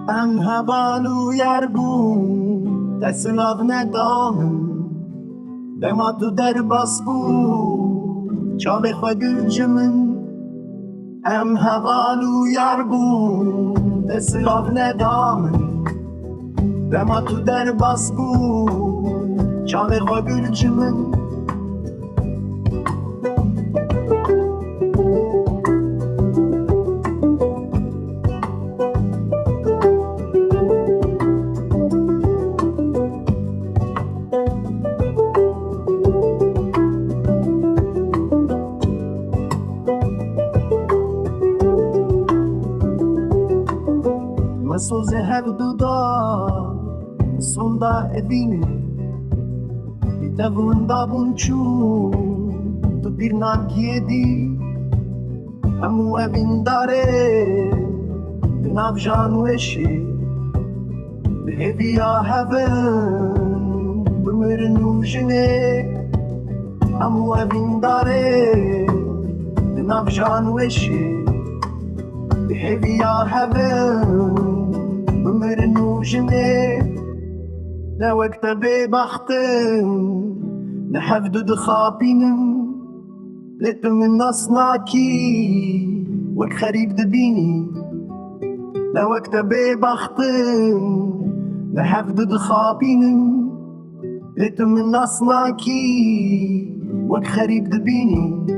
ام هوالو یربون دستناف ندامن بما تو در باس بود چاله خود گلجمن ام هوالو یربون دستناف ندامن بما تو در باس بود چاله خود گلجمن مسوز هر دودا sonda evine Bitavunda bunchu Tu birnan kiedi Amu evindare Binav janu eşi Beheviya heaven Bımırnu jine Amu evindare Binav janu eşi Beheviya heaven Bımırnu jine لا وقت ببختم نحفد دخابينم لقيت من نصناكي وك خريب دبيني لا وقت ببختم نحفد دخابينم لقيت من نصناكي وك خريب دبيني